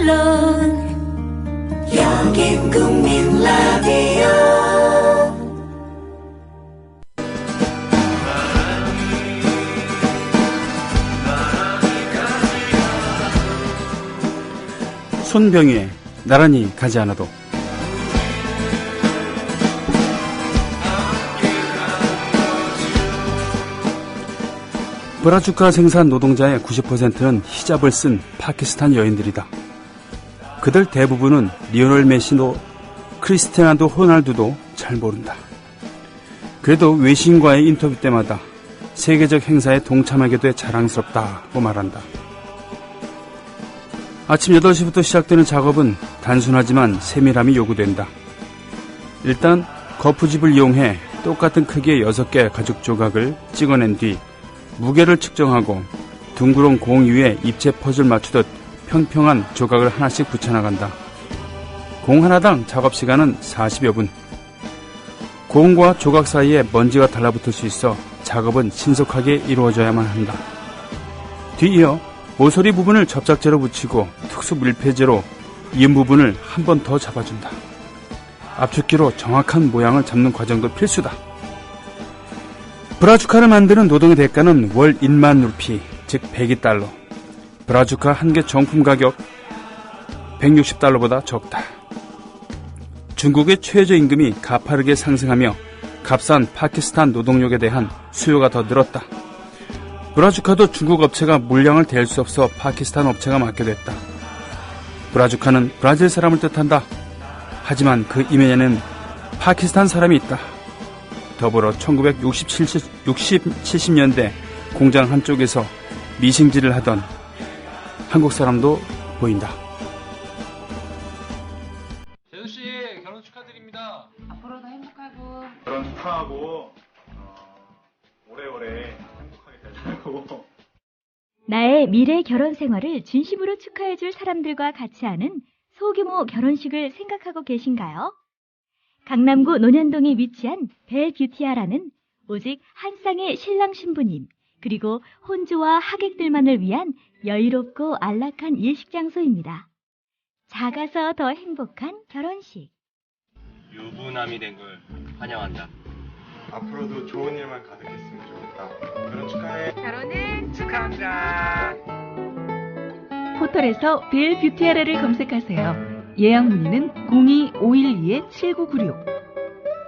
물론 여긴 국민 라디오. 손병희의 나란히 가지 않아도. 브라주카 생산 노동자의 90%는 히잡을 쓴 파키스탄 여인들이다. 그들 대부분은 리오넬 메시도 크리스티아노 호날두도 잘 모른다. 그래도 외신과의 인터뷰 때마다 세계적 행사에 동참하게 돼 자랑스럽다고 말한다. 아침 8시부터 시작되는 작업은 단순하지만 세밀함이 요구된다. 일단 거푸집을 이용해 똑같은 크기의 6개의 가죽 조각을 찍어낸 뒤 무게를 측정하고 둥그런 공 위에 입체 퍼즐 맞추듯 평평한 조각을 하나씩 붙여나간다. 공 하나당 작업시간은 40여 분. 공과 조각 사이에 먼지가 달라붙을 수 있어 작업은 신속하게 이루어져야만 한다. 뒤이어 모서리 부분을 접착제로 붙이고 특수 밀폐제로 이은 부분을 한 번 더 잡아준다. 압축기로 정확한 모양을 잡는 과정도 필수다. 브라주카를 만드는 노동의 대가는 월 1만 루피, 즉 102달러. 브라주카 한 개 정품 가격 160달러보다 적다. 중국의 최저임금이 가파르게 상승하며 값싼 파키스탄 노동력에 대한 수요가 더 늘었다. 브라주카도 중국 업체가 물량을 댈 수 없어 파키스탄 업체가 맡게 됐다. 브라주카는 브라질 사람을 뜻한다. 하지만 그 이면에는 파키스탄 사람이 있다. 더불어 1960-70년대 공장 한쪽에서 미싱질을 하던 한국 사람도 보인다. 재수씨 결혼 축하드립니다. 앞으로도 행복하고 결혼 축하하고 오래오래 행복하게 잘 살고. 나의 미래 결혼 생활을 진심으로 축하해줄 사람들과 같이 하는 소규모 결혼식을 생각하고 계신가요? 강남구 논현동에 위치한 벨뷰티아라는 오직 한 쌍의 신랑 신부님 그리고 혼주와 하객들만을 위한 여유롭고 안락한 일식 장소입니다. 작아서 더 행복한 결혼식. 유부남이 된 걸 환영한다. 앞으로도 좋은 일만 가득했으면 좋겠다. 결혼 축하해. 결혼을 축하합니다. 포털에서 벨뷰티아라를 검색하세요. 예약 문의는 02-512-7996.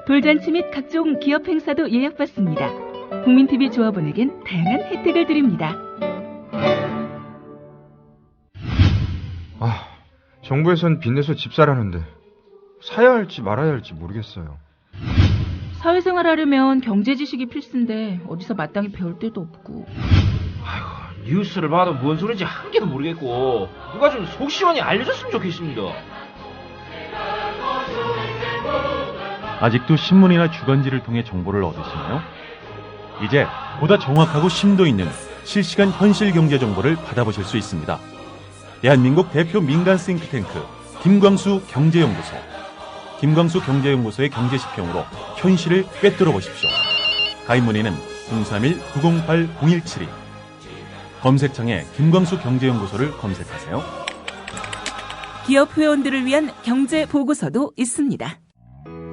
돌잔치 및 각종 기업 행사도 예약받습니다. 국민TV 조합원에겐 다양한 혜택을 드립니다. 정부에선 빚내서 집 사라는데 사야 할지 말아야 할지 모르겠어요. 사회생활 하려면 경제 지식이 필수인데 어디서 마땅히 배울 데도 없고. 뉴스를 봐도 뭔 소리인지 한 개도 모르겠고 누가 좀 속 시원히 알려줬으면 좋겠습니다. 아직도 신문이나 주간지를 통해 정보를 얻으시나요? 이제 보다 정확하고 심도 있는 실시간 현실 경제 정보를 받아보실 수 있습니다. 대한민국 대표 민간 싱크탱크 김광수 경제연구소. 김광수 경제연구소의 경제시평으로 현실을 꿰뚫어 보십시오. 가입 문의는 031-908-0172. 검색창에 김광수 경제연구소를 검색하세요. 기업 회원들을 위한 경제 보고서도 있습니다.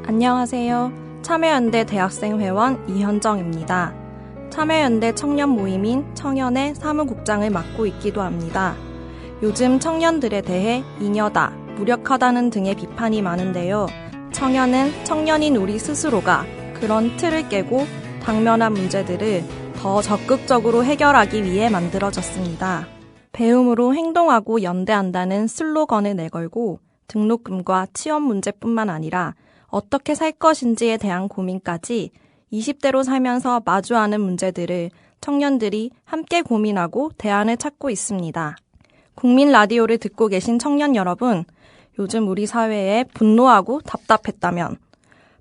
안녕하세요. 참여연대 대학생회원 이현정입니다. 참여연대 청년 모임인 청년의 사무국장을 맡고 있기도 합니다. 요즘 청년들에 대해 잉여다, 무력하다는 등의 비판이 많은데요. 청년은 청년인 우리 스스로가 그런 틀을 깨고 당면한 문제들을 더 적극적으로 해결하기 위해 만들어졌습니다. 배움으로 행동하고 연대한다는 슬로건을 내걸고 등록금과 취업 문제뿐만 아니라 어떻게 살 것인지에 대한 고민까지 20대로 살면서 마주하는 문제들을 청년들이 함께 고민하고 대안을 찾고 있습니다. 국민 라디오를 듣고 계신 청년 여러분, 요즘 우리 사회에 분노하고 답답했다면,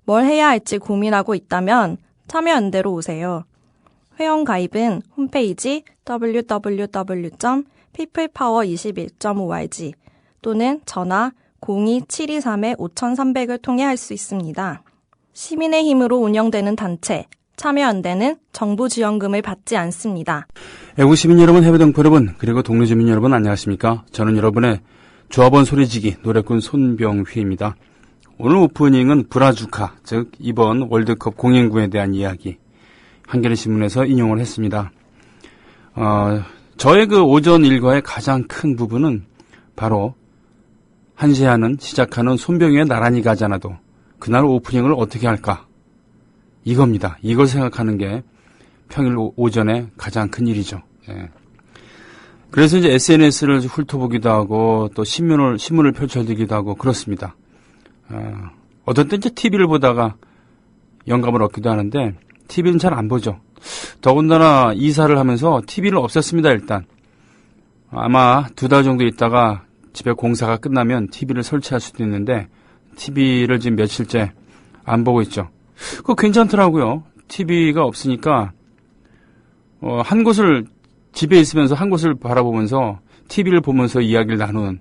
뭘 해야 할지 고민하고 있다면 참여연대로 오세요. 회원 가입은 홈페이지 www.peoplepower21.org 또는 전화 02-723-5300을 통해 할 수 있습니다. 시민의 힘으로 운영되는 단체 참여연대는 정부 지원금을 받지 않습니다. 애국 시민 여러분, 해외 동포 여러분, 그리고 동료 주민 여러분 안녕하십니까? 저는 여러분의 조합원 소리지기 노래꾼 손병휘입니다. 오늘 오프닝은 브라주카, 즉 이번 월드컵 공인구에 대한 이야기 한겨레신문에서 인용을 했습니다. 저의 그 오전 일과의 가장 큰 부분은 바로 한시하는 시작하는 손병휘의 나란히 가잖아도 그날 오프닝을 어떻게 할까 이겁니다. 이걸 생각하는 게 평일 오전에 가장 큰 일이죠. 예. 그래서 이제 SNS를 훑어보기도 하고 또 신문을 펼쳐들기도 하고 그렇습니다. 어떤 때 이제 TV를 보다가 영감을 얻기도 하는데 TV는 잘 안 보죠. 더군다나 이사를 하면서 TV를 없앴습니다. 일단 아마 2달 정도 있다가 집에 공사가 끝나면 TV를 설치할 수도 있는데 TV를 지금 며칠째 안 보고 있죠. 그거 괜찮더라고요. TV가 없으니까 한 곳을 집에 있으면서 한 곳을 바라보면서 TV를 보면서 이야기를 나누는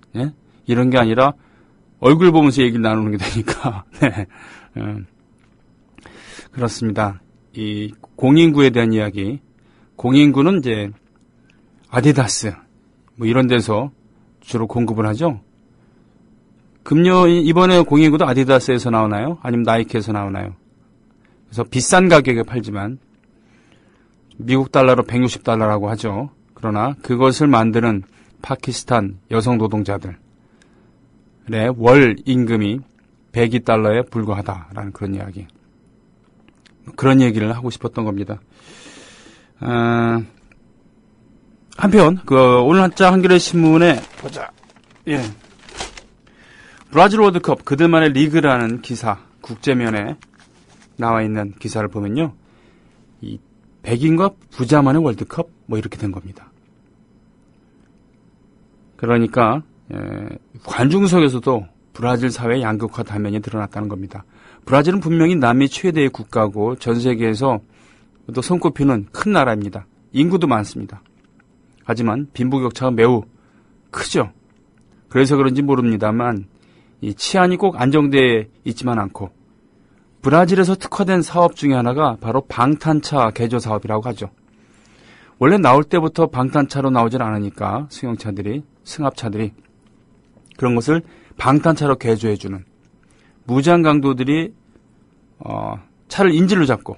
이런 게 아니라 얼굴 보면서 얘기를 나누는 게 되니까 네. 그렇습니다. 이 공인구에 대한 이야기. 공인구는 이제 아디다스 뭐 이런 데서 주로 공급을 하죠. 이번에 공인구도 아디다스에서 나오나요? 아니면 나이키에서 나오나요? 그래서 비싼 가격에 팔지만 미국 달러로 160달러라고 하죠. 그러나 그것을 만드는 파키스탄 여성 노동자들의 월 임금이 102달러에 불과하다라는 그런 이야기. 그런 얘기를 하고 싶었던 겁니다. 한편 오늘 한자 한겨레 신문에 보자. 예. 브라질 월드컵 그들만의 리그라는 기사 국제면에 나와 있는 기사를 보면요. 이 백인과 부자만의 월드컵 뭐 이렇게 된 겁니다. 그러니까 관중석에서도 브라질 사회의 양극화 단면이 드러났다는 겁니다. 브라질은 분명히 남미 최대의 국가고 전 세계에서 또 손꼽히는 큰 나라입니다. 인구도 많습니다. 하지만 빈부격차가 매우 크죠. 그래서 그런지 모릅니다만 이 치안이 꼭 안정되어 있지만 않고 브라질에서 특화된 사업 중에 하나가 바로 방탄차 개조 사업이라고 하죠. 원래 나올 때부터 방탄차로 나오질 않으니까 승합차들이 그런 것을 방탄차로 개조해주는 무장 강도들이 차를 인질로 잡고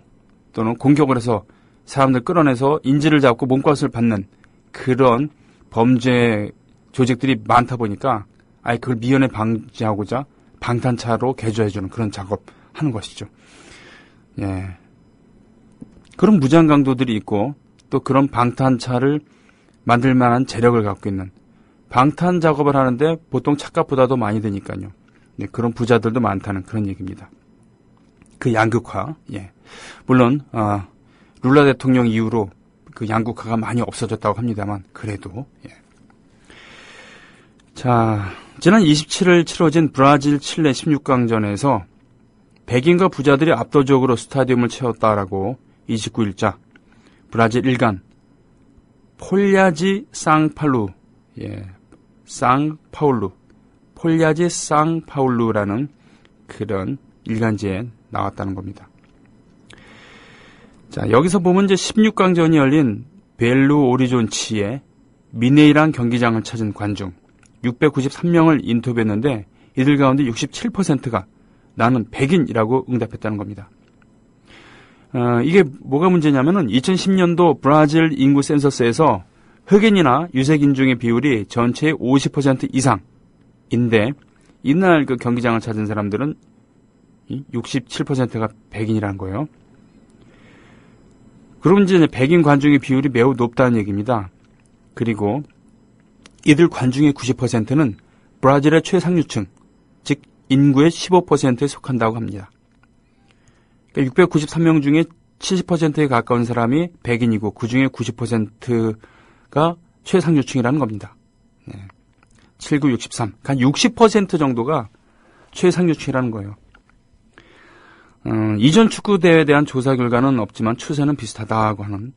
또는 공격을 해서 사람들 끌어내서 인질을 잡고 몸값을 받는 그런 범죄 조직들이 많다 보니까 아예 그걸 미연에 방지하고자 방탄차로 개조해주는 그런 작업하는 것이죠. 예. 그런 무장 강도들이 있고 또 그런 방탄차를 만들 만한 재력을 갖고 있는 방탄 작업을 하는데 보통 차값보다도 많이 드니까요. 네, 그런 부자들도 많다는 그런 얘기입니다. 그 양극화, 예. 물론 룰라 대통령 이후로 그 양극화가 많이 없어졌다고 합니다만 그래도 예. 자, 지난 27일 치러진 브라질 칠레 16강전에서 백인과 부자들이 압도적으로 스타디움을 채웠다라고 29일자 브라질 일간 폴야지 상파울루, 예, 폴야지 상파울루라는 그런 일간지에 나왔다는 겁니다. 자, 여기서 보면 이제 16강전이 열린 벨루 오리존치의 미네이란 경기장을 찾은 관중 693명을 인터뷰했는데 이들 가운데 67%가 나는 백인이라고 응답했다는 겁니다. 이게 뭐가 문제냐면은 2010년도 브라질 인구 센서스에서 흑인이나 유색인종의 비율이 전체의 50% 이상인데 이날 그 경기장을 찾은 사람들은 67%가 백인이라는 거예요. 그럼 이제 백인 관중의 비율이 매우 높다는 얘기입니다. 그리고 이들 관중의 90%는 브라질의 최상류층, 즉 인구의 15%에 속한다고 합니다. 그러니까 693명 중에 70%에 가까운 사람이 백인이고 그 중에 90%가 최상류층이라는 겁니다. 네. 79, 63. 한 60% 정도가 최상류층이라는 거예요. 이전 축구대회에 대한 조사 결과는 없지만 추세는 비슷하다고 하는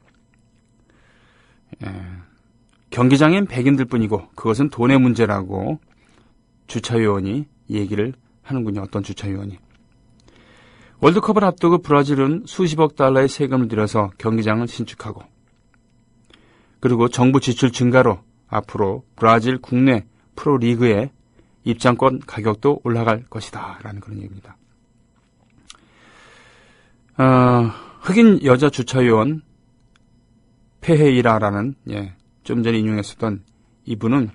경기장엔 백인들 뿐이고 그것은 돈의 문제라고 주차위원이 얘기를 하는군요. 어떤 주차위원이. 월드컵을 앞두고 브라질은 수십억 달러의 세금을 들여서 경기장을 신축하고 그리고 정부 지출 증가로 앞으로 브라질 국내 프로리그에 입장권 가격도 올라갈 것이다 라는 그런 얘기입니다. 흑인 여자 주차요원 페헤이라라는 좀 전에 인용했었던 이분은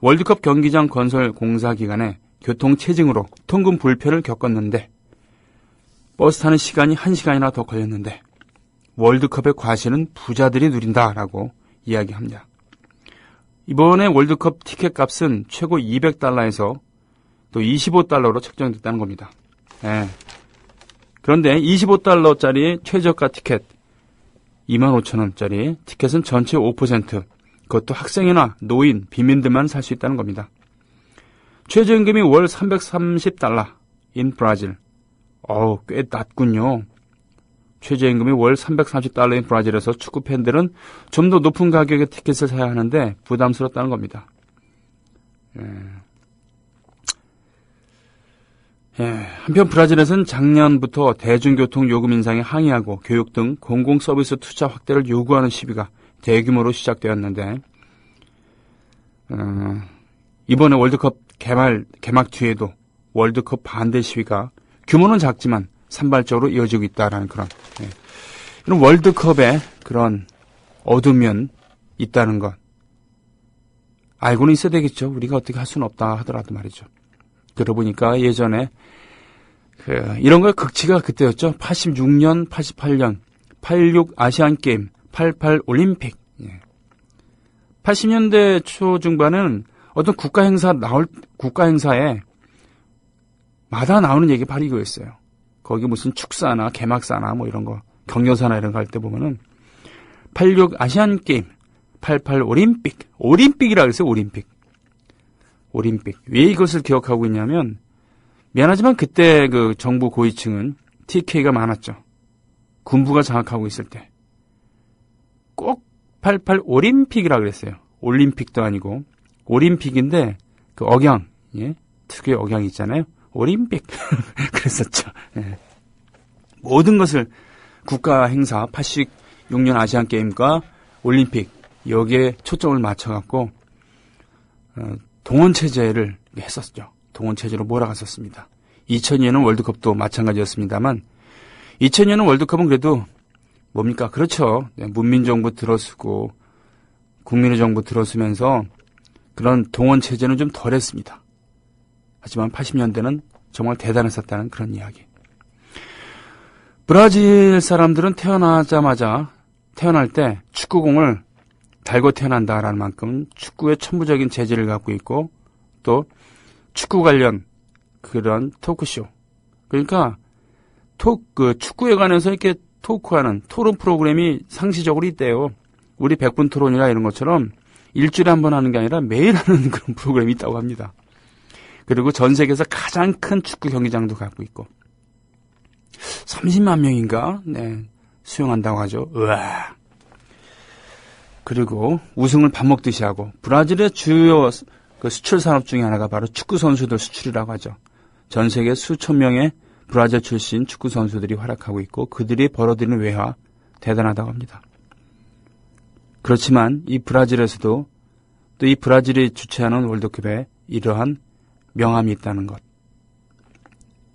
월드컵 경기장 건설 공사 기간에 교통체증으로 통근 불편을 겪었는데 버스 타는 시간이 1시간이나 더 걸렸는데 월드컵의 과실은 부자들이 누린다라고 이야기합니다. 이번에 월드컵 티켓 값은 최고 200달러에서 또 25달러로 책정됐다는 겁니다. 그런데 25달러짜리 최저가 티켓 25,000원짜리 티켓은 전체 5%, 그것도 학생이나 노인, 빈민들만 살 수 있다는 겁니다. 최저임금이 월 330달러인 브라질. 꽤 낮군요. 최저임금이 월 330달러인 브라질에서 축구 팬들은 좀 더 높은 가격의 티켓을 사야 하는데 부담스럽다는 겁니다. 한편 브라질에서는 작년부터 대중교통 요금 인상에 항의하고 교육 등 공공서비스 투자 확대를 요구하는 시위가 대규모로 시작되었는데 이번에 월드컵 개막 뒤에도 월드컵 반대 시위가 규모는 작지만 산발적으로 이어지고 있다라는 이런 월드컵에 그런 어두운 면 있다는 것 알고는 있어야 되겠죠. 우리가 어떻게 할 수는 없다 하더라도 말이죠. 그러고 보니까 예전에 이런 거의 극치가 그때였죠. 86년, 88년, 86 아시안게임, 88 올림픽. 80년대 초중반은 어떤 국가 행사에 마다 나오는 얘기 바로 이거였어요. 거기 무슨 축사나 개막사나 뭐 이런 거, 경연사나 이런 거 할 때 보면은 86 아시안게임, 88 올림픽, 올림픽이라 그랬어요. 올림픽. 왜 이것을 기억하고 있냐면 미안하지만 그때 그 정부 고위층은 TK가 많았죠. 군부가 장악하고 있을 때 꼭 88 올림픽이라 그랬어요. 올림픽도 아니고 올림픽인데 그 억양, 특유의 억양이 있잖아요. 올림픽 그랬었죠. 모든 것을 국가 행사 86년 아시안 게임과 올림픽 여기에 초점을 맞춰갖고 동원 체제를 했었죠. 동원 체제로 몰아갔었습니다. 2002년은 월드컵도 마찬가지였습니다만 2002년은 월드컵은 그래도 뭡니까? 그렇죠. 문민정부 들어서고 국민의 정부 들어서면서 그런 동원 체제는 좀 덜했습니다. 하지만 80년대는 정말 대단했었다는 그런 이야기. 브라질 사람들은 태어날 때 축구공을 달고 태어난다라는 만큼 축구에 천부적인 재질을 갖고 있고 또 축구 관련 그런 토크쇼. 그러니까 축구에 관해서 이렇게 토크하는 토론 프로그램이 상시적으로 있대요. 우리 100분 토론이나 이런 것처럼 일주일에 한 번 하는 게 아니라 매일 하는 그런 프로그램이 있다고 합니다. 그리고 전 세계에서 가장 큰 축구 경기장도 갖고 있고 30만 명인가? 수용한다고 하죠. 우와. 그리고 우승을 밥 먹듯이 하고 브라질의 주요 수출 산업 중에 하나가 바로 축구 선수들 수출이라고 하죠. 전 세계 수천 명의 브라질 출신 축구 선수들이 활약하고 있고 그들이 벌어들이는 외화 대단하다고 합니다. 그렇지만 이 브라질에서도 또 이 브라질이 주최하는 월드컵에 이러한 명함이 있다는 것,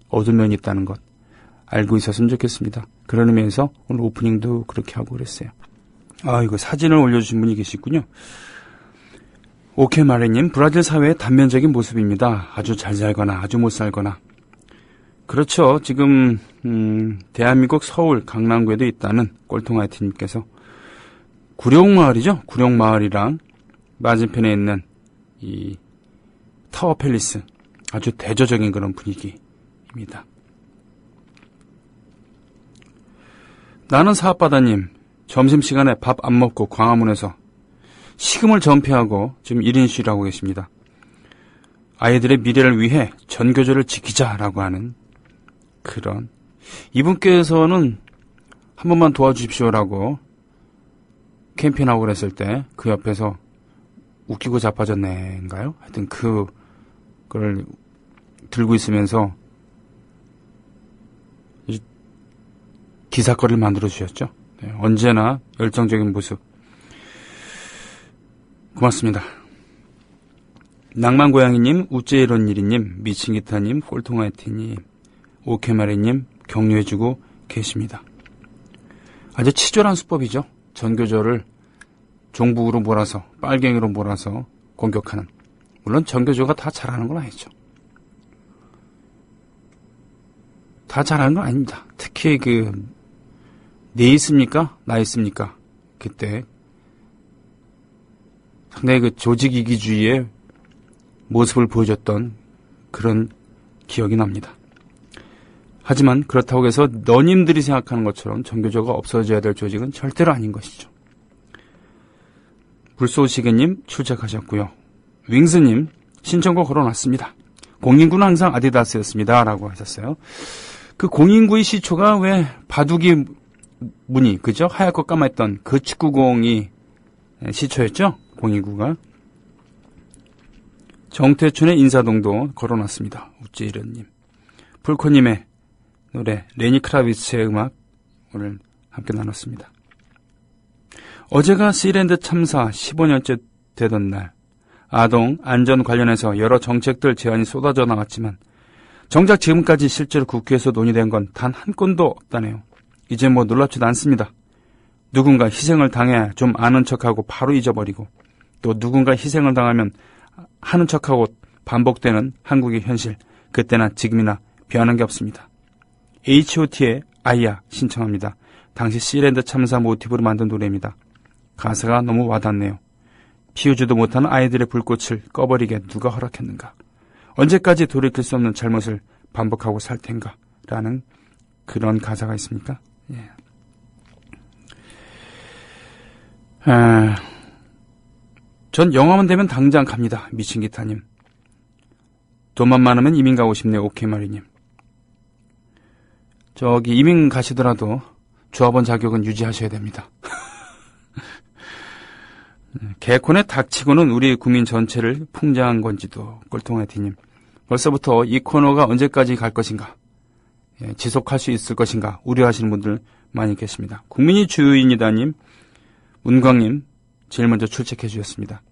어두운 면이 있다는 것 알고 있었으면 좋겠습니다. 그런 의미에서 오늘 오프닝도 그렇게 하고 그랬어요. 이거 사진을 올려주신 분이 계시군요. 오케마레님, 브라질 사회의 단면적인 모습입니다. 아주 잘 살거나 아주 못 살거나. 그렇죠. 지금 대한민국 서울 강남구에도 있다는 꼴통아이티님께서 구룡마을이죠. 구룡마을이랑 맞은편에 있는 이 타워 팰리스 아주 대조적인 그런 분위기입니다. 나는 사업바다님, 점심시간에 밥 안 먹고 광화문에서 식음을 전폐하고 지금 1인 시위를 하고 계십니다. 아이들의 미래를 위해 전교조를 지키자라고 하는 그런 이분께서는 한 번만 도와주십시오라고 캠페인하고 그랬을 때 그 옆에서 웃기고 자빠졌네인가요? 하여튼 그걸 들고 있으면서 기사거리를 만들어주셨죠. 언제나 열정적인 모습 고맙습니다. 낭만고양이님, 우째이런일이님, 미친기타님, 꼴통아이티님, 오케마리님 격려해주고 계십니다. 아주 치졸한 수법이죠. 전교조를 종북으로 몰아서 빨갱이로 몰아서 공격하는. 물론 전교조가 다 잘하는 건 아니죠. 다 잘하는 건 아닙니다. 특히 내 있습니까? 나 있습니까? 그때 상당히 조직 이기주의의 모습을 보여줬던 그런 기억이 납니다. 하지만 그렇다고 해서 너님들이 생각하는 것처럼 전교조가 없어져야 될 조직은 절대로 아닌 것이죠. 불쏘시개님 출첵하셨고요. 윙스님 신청곡 걸어놨습니다. 공인구는 항상 아디다스였습니다. 라고 하셨어요. 그 공인구의 시초가 왜 바둑이 무늬, 그죠? 하얗고 까맸던 그 축구공이 시초였죠? 공인구가. 정태춘의 인사동도 걸어놨습니다. 우찌이런님. 불코님의 노래, 레니 크라비츠의 음악 오늘 함께 나눴습니다. 어제가 시랜드 참사 15년째 되던 날, 아동 안전 관련해서 여러 정책들 제안이 쏟아져 나왔지만 정작 지금까지 실제로 국회에서 논의된 건 단 한 건도 없다네요. 이제 뭐 놀랍지도 않습니다. 누군가 희생을 당해 좀 아는 척하고 바로 잊어버리고 또 누군가 희생을 당하면 하는 척하고 반복되는 한국의 현실, 그때나 지금이나 변한 게 없습니다. H.O.T의 아이야 신청합니다. 당시 시랜드 참사 모티브로 만든 노래입니다. 가사가 너무 와닿네요. 피우지도 못하는 아이들의 불꽃을 꺼버리게 누가 허락했는가. 언제까지 돌이킬 수 없는 잘못을 반복하고 살 텐가 라는 그런 가사가 있습니까? 예. 전 영화만 되면 당장 갑니다. 미친 기타님. 돈만 많으면 이민 가고 싶네요. 오케이마리님. 저기 이민 가시더라도 조합원 자격은 유지하셔야 됩니다. 개콘의 닥치고는 우리 국민 전체를 풍자한 건지도. 꼴통아이티님. 벌써부터 이 코너가 언제까지 갈 것인가, 지속할 수 있을 것인가 우려하시는 분들 많이 계십니다. 국민이 주인이다님, 문광님 제일 먼저 출첵해 주셨습니다.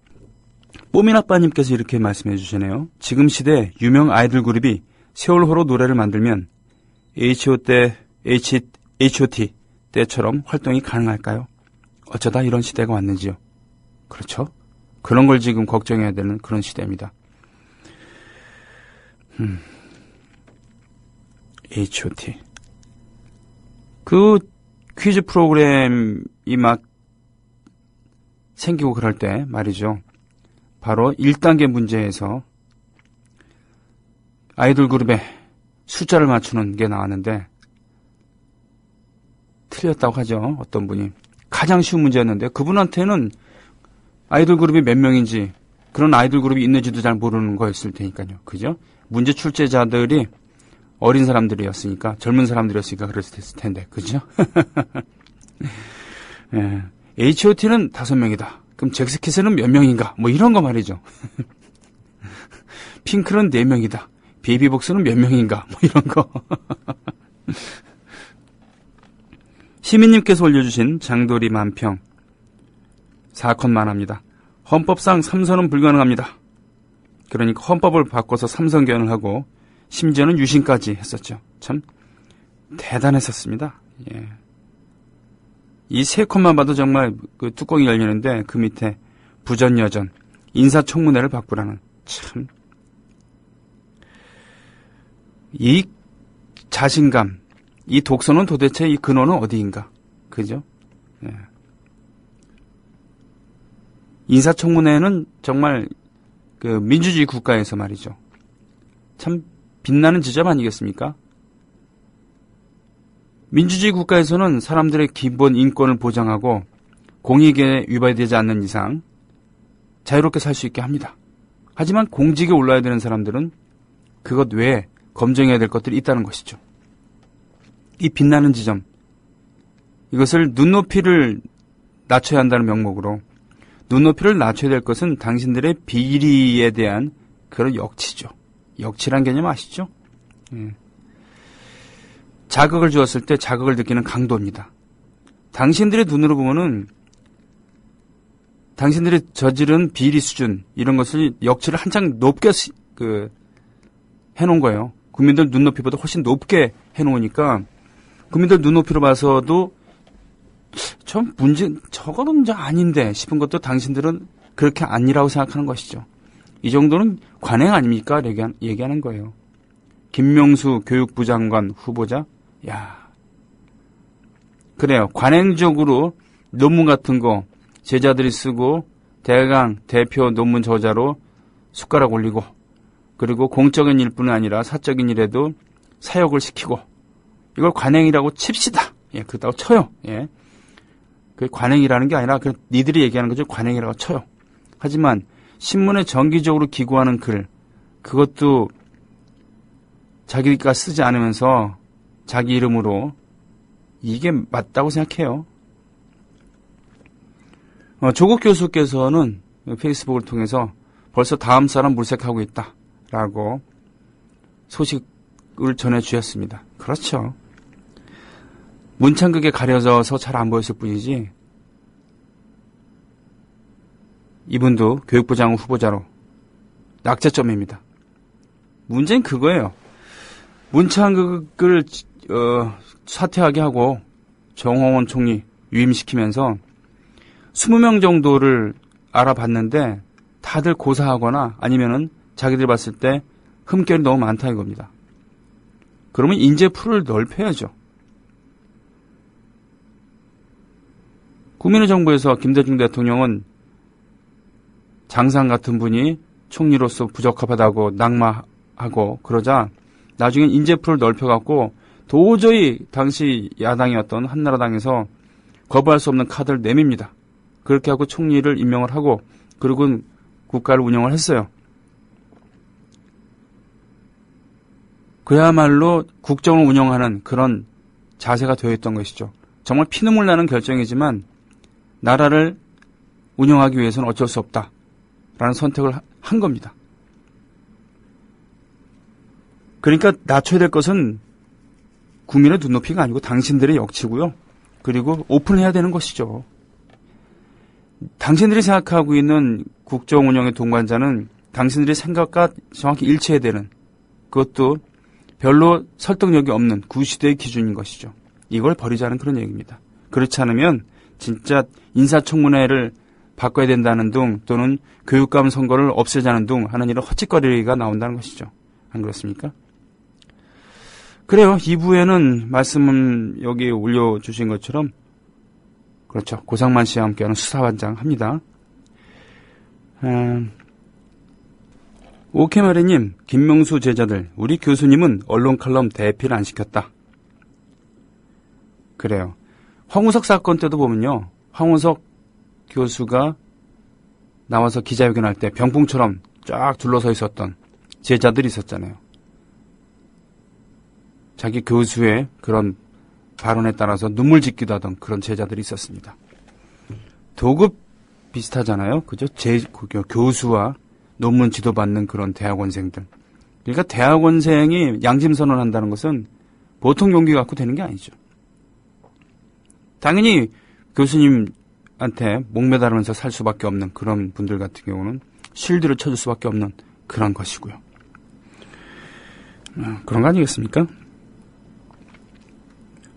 뽀미나빠님께서 이렇게 말씀해 주시네요. 지금 시대 유명 아이돌 그룹이 세월호로 노래를 만들면 H.O.T 때처럼 활동이 가능할까요? 어쩌다 이런 시대가 왔는지요. 그렇죠? 그런 걸 지금 걱정해야 되는 그런 시대입니다. H.O.T. 그 퀴즈 프로그램이 막 생기고 그럴 때 말이죠. 바로 1단계 문제에서 아이돌 그룹의 숫자를 맞추는 게 나왔는데 틀렸다고 하죠. 어떤 분이. 가장 쉬운 문제였는데 그분한테는 아이돌 그룹이 몇 명인지, 그런 아이돌 그룹이 있는지도 잘 모르는 거였을 테니까요. 그죠? 문제 출제자들이 어린 사람들이었으니까, 젊은 사람들이었으니까 그랬을 텐데, 그죠? 예. H.O.T는 5명이다. 그럼 잭스키스는 몇 명인가? 뭐 이런 거 말이죠. 핑크는 4명이다. 베이비복스는 몇 명인가? 뭐 이런 거. 시민님께서 올려주신 장도리 만평. 4컷만 합니다. 헌법상 3선은 불가능합니다. 그러니까 헌법을 바꿔서 3선견을 하고 심지어는 유신까지 했었죠. 참 대단했었습니다. 예. 이 3컷만 봐도 정말 그 뚜껑이 열리는데 그 밑에 부전여전, 인사청문회를 바꾸라는, 참 이 자신감, 이 독서는 도대체 이 근원은 어디인가? 그죠? 예. 인사청문회는 정말 그 민주주의 국가에서 말이죠. 참 빛나는 지점 아니겠습니까? 민주주의 국가에서는 사람들의 기본 인권을 보장하고 공익에 위반되지 않는 이상 자유롭게 살 수 있게 합니다. 하지만 공직에 올라야 되는 사람들은 그것 외에 검증해야 될 것들이 있다는 것이죠. 이 빛나는 지점, 이것을 눈높이를 낮춰야 한다는 명목으로, 눈높이를 낮춰야 될 것은 당신들의 비리에 대한 그런 역치죠. 역치란 개념 아시죠? 예. 자극을 주었을 때 자극을 느끼는 강도입니다. 당신들의 눈으로 보면은 당신들이 저지른 비리 수준 이런 것을 역치를 한창 높게 해놓은 거예요. 국민들 눈높이보다 훨씬 높게 해놓으니까 국민들 눈높이로 봐서도 저거는 문제 아닌데 싶은 것도 당신들은 그렇게 아니라고 생각하는 것이죠. 이 정도는 관행 아닙니까? 얘기하는 거예요. 김명수 교육부 장관 후보자? 야, 그래요. 관행적으로 논문 같은 거 제자들이 쓰고 대강 대표 논문 저자로 숟가락 올리고 그리고 공적인 일뿐만 아니라 사적인 일에도 사역을 시키고 이걸 관행이라고 칩시다. 예, 그렇다고 쳐요. 예. 그 관행이라는 게 아니라 그 니들이 얘기하는 거죠. 관행이라고 쳐요. 하지만 신문에 정기적으로 기고하는 글 그것도 자기가 쓰지 않으면서 자기 이름으로 이게 맞다고 생각해요. 조국 교수께서는 페이스북을 통해서 벌써 다음 사람 물색하고 있다라고 소식을 전해주셨습니다. 그렇죠. 문창극에 가려져서 잘 안 보였을 뿐이지 이분도 교육부 장관 후보자로 낙제점입니다. 문제는 그거예요. 문창극을 사퇴하게 하고 정홍원 총리 유임시키면서 20명 정도를 알아봤는데 다들 고사하거나 아니면은 자기들 봤을 때 흠결이 너무 많다 이겁니다. 그러면 인재풀을 넓혀야죠. 국민의 정부에서 김대중 대통령은 장상 같은 분이 총리로서 부적합하다고 낙마하고 그러자 나중엔 인재풀을 넓혀갖고 도저히 당시 야당이었던 한나라당에서 거부할 수 없는 카드를 내밉니다. 그렇게 하고 총리를 임명을 하고 그리고 국가를 운영을 했어요. 그야말로 국정을 운영하는 그런 자세가 되어 있던 것이죠. 정말 피눈물 나는 결정이지만 나라를 운영하기 위해서는 어쩔 수 없다라는 선택을 한 겁니다. 그러니까 낮춰야 될 것은 국민의 눈높이가 아니고 당신들의 역치고요. 그리고 오픈해야 되는 것이죠. 당신들이 생각하고 있는 국정 운영의 동반자는 당신들의 생각과 정확히 일치해야 되는 그것도 별로 설득력이 없는 구시대의 기준인 것이죠. 이걸 버리자는 그런 얘기입니다. 그렇지 않으면 진짜 인사청문회를 바꿔야 된다는 등 또는 교육감 선거를 없애자는 등 하는 이런 헛짓거리가 나온다는 것이죠. 안 그렇습니까? 그래요. 2부에는 말씀은 여기 올려주신 것처럼 그렇죠. 고상만 씨와 함께하는 수사반장 합니다. 오케마리님, 김명수 제자들, 우리 교수님은 언론 칼럼 대피를 안 시켰다. 그래요. 황우석 사건 때도 보면요. 황우석 교수가 나와서 기자회견할 때 병풍처럼 쫙 둘러서 있었던 제자들이 있었잖아요. 자기 교수의 그런 발언에 따라서 눈물 짓기도 하던 그런 제자들이 있었습니다. 도급 비슷하잖아요. 그죠? 교수와 논문 지도받는 그런 대학원생들. 그러니까 대학원생이 양심선언을 한다는 것은 보통 용기 갖고 되는 게 아니죠. 당연히 교수님한테 목매달으면서 살 수밖에 없는 그런 분들 같은 경우는 실드를 쳐줄 수밖에 없는 그런 것이고요. 그런 거 아니겠습니까?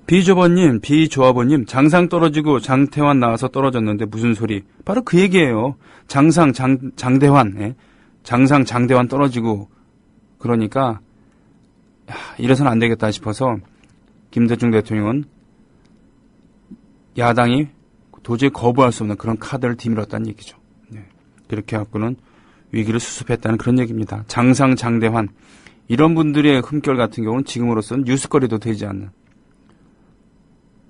비조아버님, 장상 떨어지고 장태환 나와서 떨어졌는데 무슨 소리? 바로 그 얘기예요. 장대환, 장상 장대환 떨어지고 그러니까 이래서는 안 되겠다 싶어서 김대중 대통령은 야당이 도저히 거부할 수 없는 그런 카드를 뒤밀었다는 얘기죠. 네. 그렇게 갖고는 위기를 수습했다는 그런 얘기입니다. 장상 장대환 이런 분들의 흠결 같은 경우는 지금으로서는 뉴스거리도 되지 않는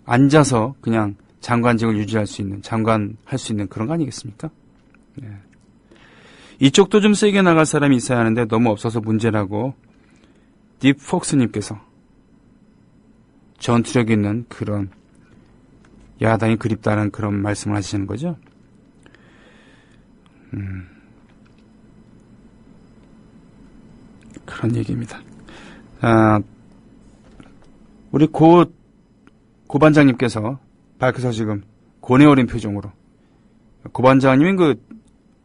앉아서 그냥 장관직을 유지할 수 있는, 장관할 수 있는 그런 거 아니겠습니까? 네. 이쪽도 좀 세게 나갈 사람이 있어야 하는데 너무 없어서 문제라고 딥폭스님께서 전투력 있는 그런 야당이 그립다는 그런 말씀을 하시는 거죠. 그런 얘기입니다. 우리 고반장님께서 밝혀서 지금 고뇌 어린 표정으로 고반장님은 그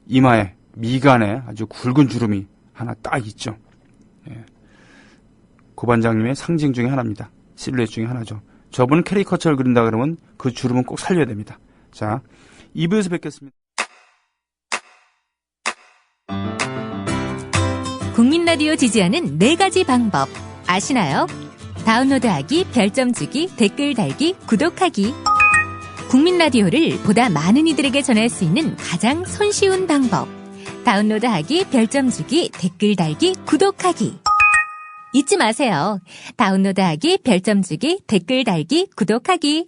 이마에, 미간에 아주 굵은 주름이 하나 딱 있죠. 예. 고반장님의 상징 중에 하나입니다. 실루엣 중에 하나죠. 저분은 캐리커처를 그린다 그러면 그 주름은 꼭 살려야 됩니다. 자, 2부에서 뵙겠습니다. 국민 라디오 지지하는 4가지 방법 아시나요? 다운로드하기, 별점 주기, 댓글 달기, 구독하기. 국민 라디오를 보다 많은 이들에게 전할 수 있는 가장 손쉬운 방법. 다운로드하기, 별점 주기, 댓글 달기, 구독하기. 잊지 마세요. 다운로드하기, 별점 주기, 댓글 달기, 구독하기.